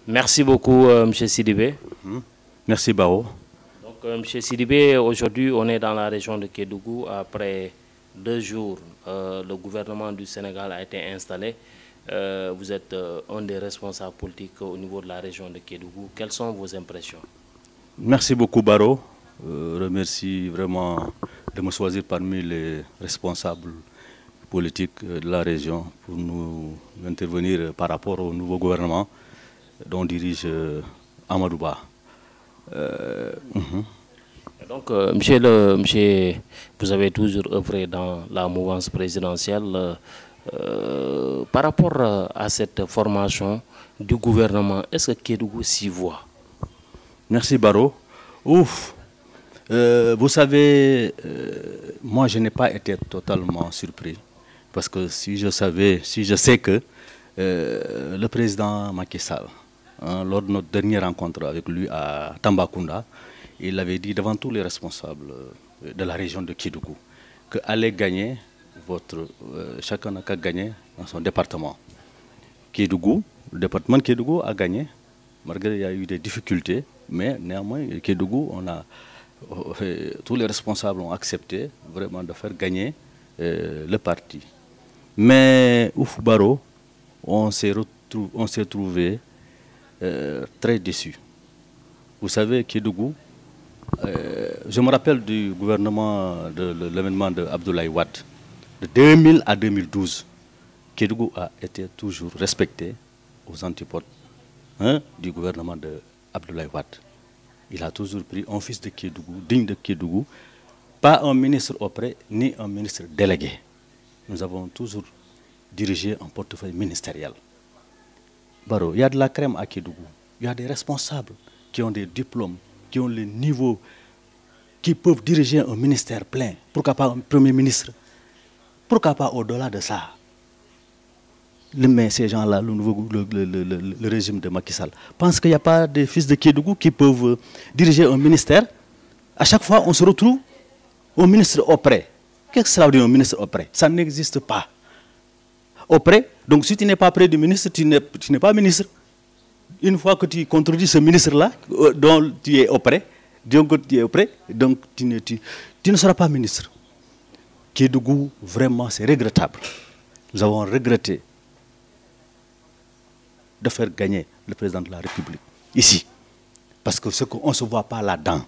Merci beaucoup, M. Sidibé. Merci, Bao. Donc, M. Sidibé, aujourd'hui, on est dans la région de Kédougou. Après 2 jours, le gouvernement du Sénégal a été installé. Vous êtes un des responsables politiques au niveau de la région de Kédougou. Quelles sont vos impressions? Merci beaucoup, Baro. Je remercie vraiment de me choisir parmi les responsables politiques de la région pour nous intervenir par rapport au nouveau gouvernement dont dirige Amadou Ba. Donc, monsieur, vous avez toujours œuvré dans la mouvance présidentielle. Par rapport à cette formation du gouvernement, est-ce que Kédougou s'y voit? Merci, Baro. Ouf. Vous savez, moi je n'ai pas été totalement surpris. Parce que si je sais que le président Macky Sall, lors de notre dernière rencontre avec lui à Tambacounda, il avait dit devant tous les responsables de la région de Kédougou que allait gagner chacun n'a qu'à gagner dans son département. Kédougou, le département de Kédougou a gagné, malgré il y a eu des difficultés, mais néanmoins, Kédougou, tous les responsables ont accepté vraiment de faire gagner le parti. Mais ouf Baro, on s'est trouvé très déçus. Vous savez, Kédougou, je me rappelle du gouvernement, de l'avènement d'Abdoulaye Wade. De 2000 à 2012, Kédougou a été toujours respecté aux antipodes du gouvernement d'Abdoulaye Wade. Il a toujours pris un fils de Kédougou, digne de Kédougou, pas un ministre auprès, ni un ministre délégué. Nous avons toujours dirigé un portefeuille ministériel. Baro, il y a de la crème à Kédougou. Il y a des responsables qui ont des diplômes, qui ont les niveaux, qui peuvent diriger un ministère plein. Pourquoi pas un premier ministre? Pourquoi pas au-delà de ça? Mais ces gens-là, le régime de Macky Sall, pense qu'il n'y a pas de fils de Kédougou qui peuvent diriger un ministère. À chaque fois, on se retrouve au ministre auprès. Qu'est-ce que ça veut dire un ministre auprès? Ça n'existe pas. Auprès, donc si tu n'es pas près du ministre, tu n'es pas ministre. Une fois que tu contredis ce ministre-là, dont tu es auprès, donc tu ne seras pas ministre. Kédougou, vraiment, c'est regrettable. Nous avons regretté de faire gagner le président de la République ici. Parce que on ne se voit pas là-dedans.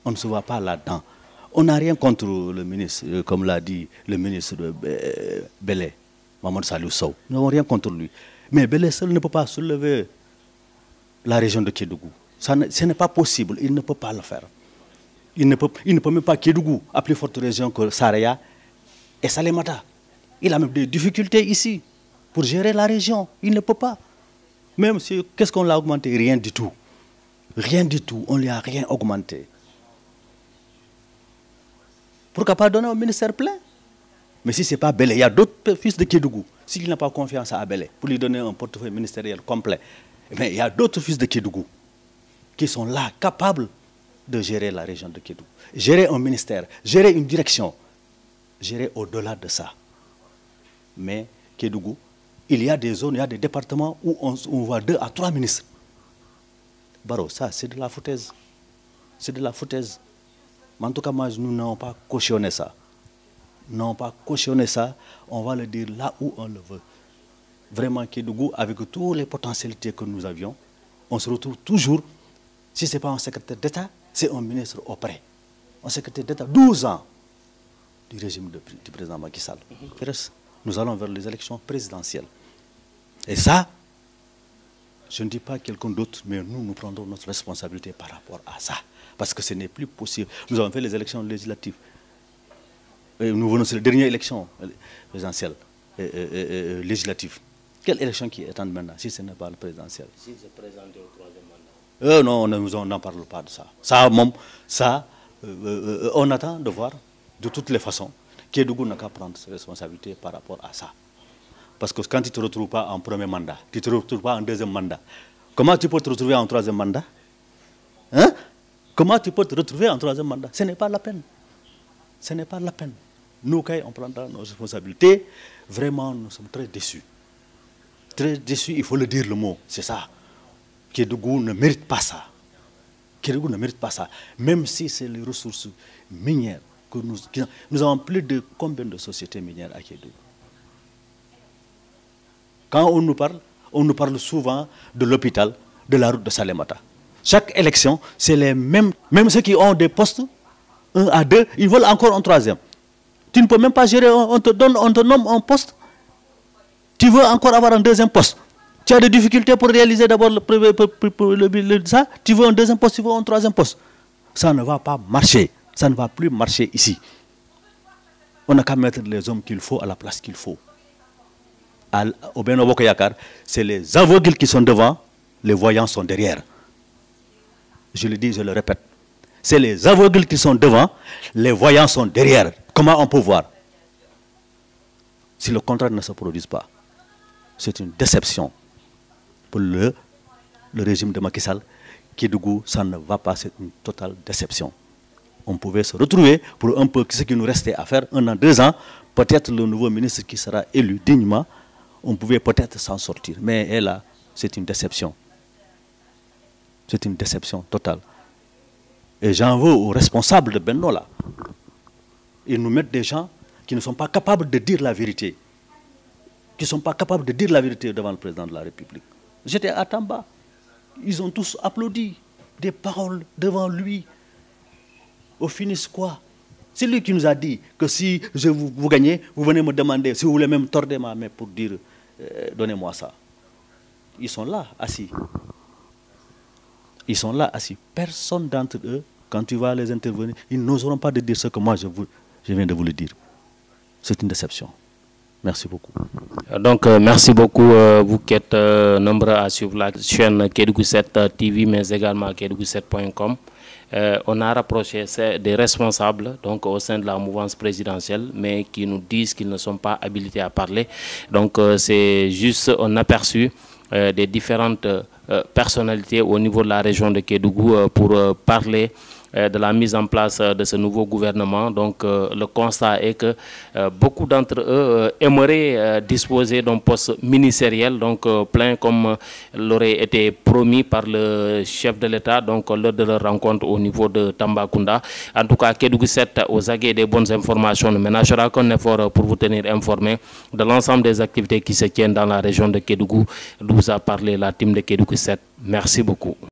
On ne se voit pas là-dedans. On n'a rien contre le ministre, comme l'a dit le ministre de Belé, Mamadou Salou Sow. Nous n'avons rien contre lui. Mais Belé seul ne peut pas soulever la région de Kédougou. Ce n'est pas possible, il ne peut pas le faire. Il ne peut même pas Kédougou, à plus forte région que Saraya et Salémata. Il a même des difficultés ici pour gérer la région. Il ne peut pas. Même si, qu'est-ce qu'on l'a augmenté? Rien du tout. Rien du tout. On ne lui a rien augmenté. Pourquoi pas donner un ministère plein? Mais si ce n'est pas Belé, il y a d'autres fils de Kédougou. S'il n'a pas confiance à Belé pour lui donner un portefeuille ministériel complet, mais il y a d'autres fils de Kédougou qui sont là, capables de gérer la région de Kédougou. Gérer un ministère, gérer une direction, gérer au-delà de ça. Mais Kédougou, il y a des zones, il y a des départements où on voit 2 à 3 ministres. Baro, ça c'est de la foutaise. C'est de la foutaise. Mais en tout cas, nous n'avons pas cautionné ça. Nous n'avons pas cautionné ça. On va le dire là où on le veut. Vraiment, Kédougou, avec toutes les potentialités que nous avions, on se retrouve toujours, si ce n'est pas un secrétaire d'État, c'est un ministre auprès. Un secrétaire d'État, 12 ans du régime du président Macky Sall. Nous allons vers les élections présidentielles. Et ça, je ne dis pas quelqu'un d'autre, mais nous prendrons notre responsabilité par rapport à ça. Parce que ce n'est plus possible. Nous avons fait les élections législatives. Et nous venons sur les dernières élections présidentielles, législatives. Quelle élection qui est en maintenant, si ce n'est pas le présidentiel? S'il se présente au 3e mandat. Non, on n'en parle pas de ça. On attend de voir de toutes les façons. Kédougou n'a qu'à prendre ses responsabilités par rapport à ça. Parce que quand tu ne te retrouves pas en premier mandat, tu ne te retrouves pas en deuxième mandat, comment tu peux te retrouver en troisième mandat? Hein? Comment tu peux te retrouver en troisième mandat? Ce n'est pas la peine. Ce n'est pas la peine. Nous, quand on prendra nos responsabilités, vraiment, nous sommes très déçus. Très déçus, il faut le dire le mot, c'est ça. Kédougou ne mérite pas ça. Kédougou ne mérite pas ça. Même si c'est les ressources minières que nous avons plus de combien de sociétés minières à Kédougou. Quand on nous parle souvent de l'hôpital, de la route de Salémata. Chaque élection, c'est les mêmes. Même ceux qui ont des postes, 1 à 2, ils veulent encore un 3e. Tu ne peux même pas gérer, on te nomme un poste. Tu veux encore avoir un 2e poste. Tu as des difficultés pour réaliser d'abord ça. Tu veux un 2e poste, tu veux un 3e poste. Ça ne va pas marcher. Ça ne va plus marcher ici. On n'a qu'à mettre les hommes qu'il faut à la place qu'il faut. Au Benno Bokk Yakaar, c'est les aveugles qui sont devant, les voyants sont derrière. Je le dis, je le répète. C'est les aveugles qui sont devant, les voyants sont derrière. Comment on peut voir? Si le contraire ne se produise pas, c'est une déception pour le régime de Macky Sall. Kédougou, ça ne va pas, c'est une totale déception. On pouvait se retrouver pour un peu ce qui nous restait à faire, 1 an, 2 ans. Peut-être le nouveau ministre qui sera élu dignement, on pouvait peut-être s'en sortir. Mais là, c'est une déception. C'est une déception totale. Et j'en veux aux responsables de Benno là. Ils nous mettent des gens qui ne sont pas capables de dire la vérité. Qui ne sont pas capables de dire la vérité devant le président de la République. J'étais à Tamba. Ils ont tous applaudi. Des paroles devant lui. Au finish quoi? C'est lui qui nous a dit que si vous gagnez, vous venez me demander, si vous voulez même tordre ma main pour dire donnez-moi ça. Ils sont là, assis. Ils sont là, assis. Personne d'entre eux, quand tu vas les intervenir, ils n'oseront pas de dire ce que moi je viens de vous le dire. C'est une déception. Merci beaucoup. Donc, merci beaucoup, vous qui êtes nombreux à suivre la chaîne Kédougou 7 TV, mais également kédougou7.com. On a rapproché des responsables donc, au sein de la mouvance présidentielle, mais qui nous disent qu'ils ne sont pas habilités à parler. Donc, c'est juste un aperçu des différentes personnalités au niveau de la région de Kédougou pour parler de la mise en place de ce nouveau gouvernement. Donc le constat est que beaucoup d'entre eux aimeraient disposer d'un poste ministériel, donc plein comme l'aurait été promis par le chef de l'État donc lors de leur rencontre au niveau de Tambacounda. En tout cas, Kédougou 7 aux aguets des bonnes informations ne ménagera qu'un effort pour vous tenir informé de l'ensemble des activités qui se tiennent dans la région de Kédougou, d'où vous a parlé la team de Kédougou 7. Merci beaucoup.